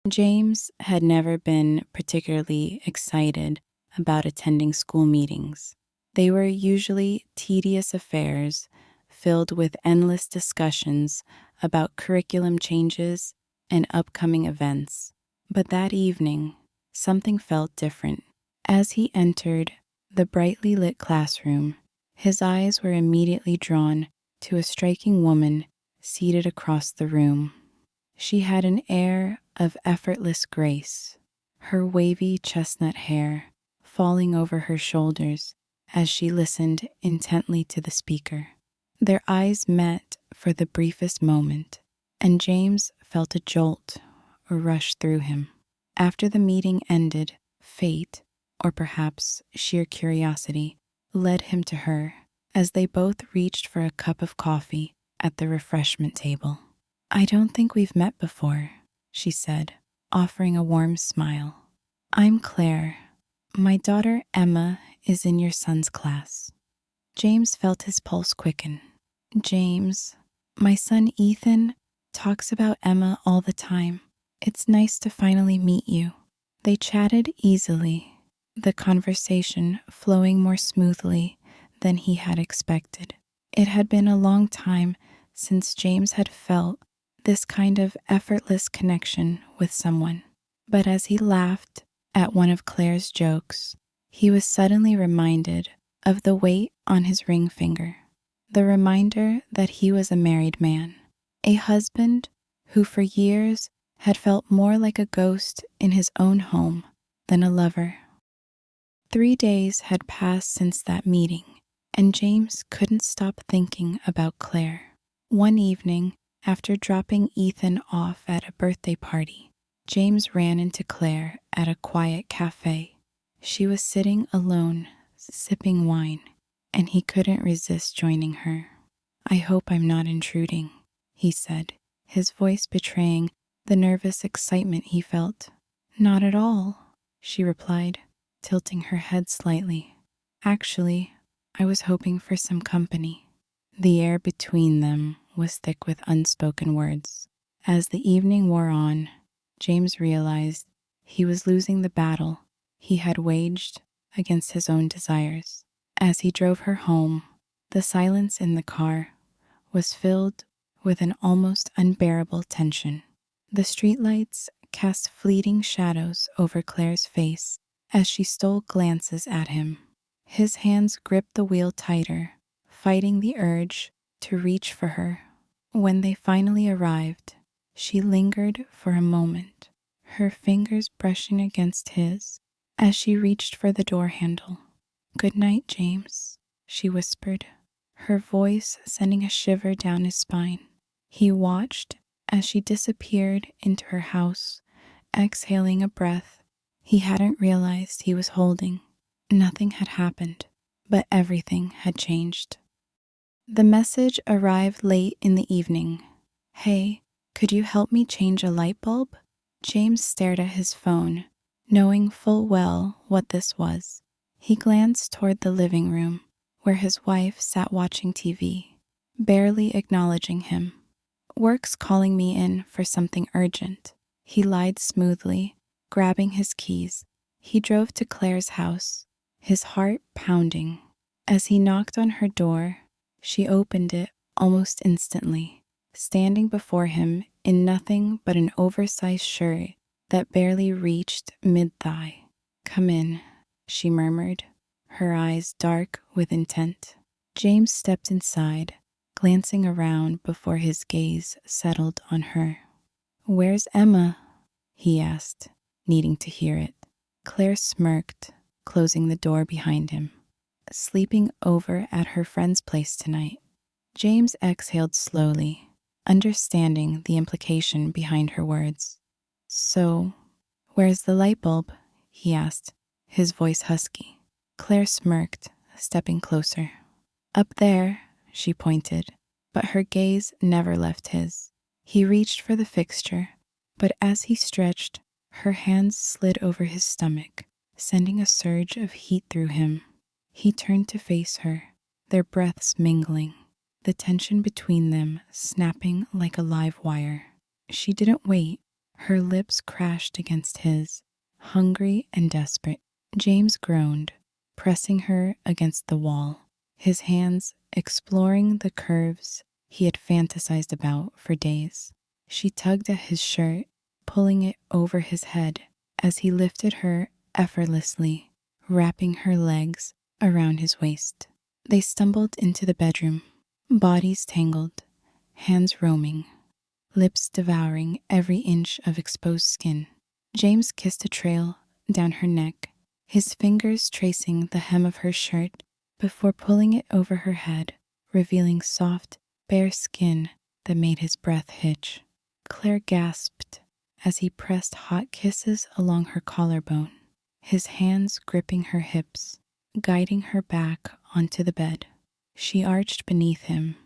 James had never been particularly excited about attending school meetings. They were usually tedious affairs filled with endless discussions about curriculum changes and upcoming events. But that evening, something felt different. As he entered the brightly lit classroom, his eyes were immediately drawn to a striking woman seated across the room. She had an air of effortless grace, her wavy chestnut hair falling over her shoulders as she listened intently to the speaker. Their eyes met for the briefest moment, and James felt a jolt rush through him. After the meeting ended, fate, or perhaps sheer curiosity, led him to her as they both reached for a cup of coffee at the refreshment table. "I don't think we've met before," she said, offering a warm smile. "I'm Claire. My daughter Emma is in your son's class." James felt his pulse quicken. "James, my son Ethan talks about Emma all the time. It's nice to finally meet you." They chatted easily, the conversation flowing more smoothly than he had expected. It had been a long time since James had felt this kind of effortless connection with someone. But as he laughed at one of Claire's jokes, he was suddenly reminded of the weight on his ring finger, the reminder that he was a married man, a husband who for years had felt more like a ghost in his own home than a lover. 3 days had passed since that meeting, and James couldn't stop thinking about Claire. One evening, after dropping Ethan off at a birthday party, James ran into Claire at a quiet cafe. She was sitting alone, sipping wine, and he couldn't resist joining her. "I hope I'm not intruding," he said, his voice betraying the nervous excitement he felt. "Not at all," she replied, tilting her head slightly. "Actually, I was hoping for some company." The air between them was thick with unspoken words. As the evening wore on, James realized he was losing the battle he had waged against his own desires. As he drove her home, the silence in the car was filled with an almost unbearable tension. The streetlights cast fleeting shadows over Claire's face as she stole glances at him. His hands gripped the wheel tighter, fighting the urge to reach for her. When they finally arrived, she lingered for a moment, her fingers brushing against his as she reached for the door handle. "Good night, James," she whispered, her voice sending a shiver down his spine. He watched as she disappeared into her house, exhaling a breath he hadn't realized he was holding. Nothing had happened, but everything had changed. The message arrived late in the evening. "Hey, could you help me change a light bulb?" James stared at his phone, knowing full well what this was. He glanced toward the living room, where his wife sat watching TV, barely acknowledging him. "Work's calling me in for something urgent," he lied smoothly, grabbing his keys. He drove to Claire's house, his heart pounding. As he knocked on her door, she opened it almost instantly, standing before him in nothing but an oversized shirt that barely reached mid-thigh. "Come in," she murmured, her eyes dark with intent. James stepped inside, glancing around before his gaze settled on her. "Where's Emma?" he asked, needing to hear it. Claire smirked, closing the door behind him. "Sleeping over at her friend's place tonight." James exhaled slowly, understanding the implication behind her words. "So, where's the light bulb?" he asked, his voice husky. Claire smirked, stepping closer. "Up there," she pointed, but her gaze never left his. He reached for the fixture, but as he stretched, her hands slid over his stomach, sending a surge of heat through him. He turned to face her, their breaths mingling, the tension between them snapping like a live wire. She didn't wait. Her lips crashed against his, hungry and desperate. James groaned, pressing her against the wall, his hands exploring the curves he had fantasized about for days. She tugged at his shirt, pulling it over his head as he lifted her effortlessly, wrapping her legs around his waist. They stumbled into the bedroom, bodies tangled, hands roaming, lips devouring every inch of exposed skin. James kissed a trail down her neck, his fingers tracing the hem of her shirt before pulling it over her head, revealing soft, bare skin that made his breath hitch. Claire gasped as he pressed hot kisses along her collarbone, his hands gripping her hips, guiding her back onto the bed. She arched beneath him,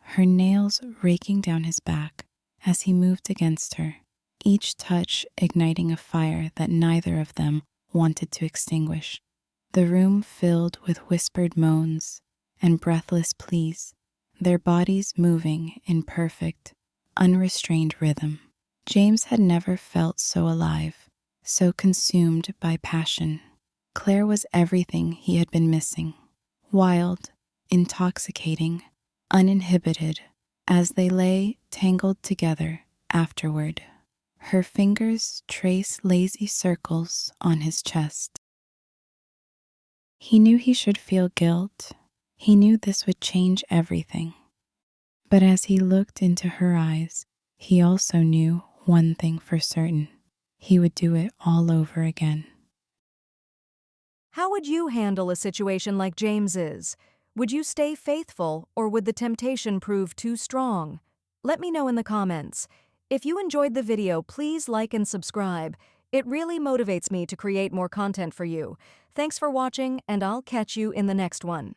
her nails raking down his back as he moved against her, each touch igniting a fire that neither of them wanted to extinguish. The room filled with whispered moans and breathless pleas, their bodies moving in perfect, unrestrained rhythm. James had never felt so alive, so consumed by passion. Claire was everything he had been missing. Wild, intoxicating, uninhibited, as they lay tangled together afterward. Her fingers traced lazy circles on his chest. He knew he should feel guilt. He knew this would change everything. But as he looked into her eyes, he also knew one thing for certain. He would do it all over again. How would you handle a situation like James's? Would you stay faithful, or would the temptation prove too strong? Let me know in the comments. If you enjoyed the video, please like and subscribe. It really motivates me to create more content for you. Thanks for watching, and I'll catch you in the next one.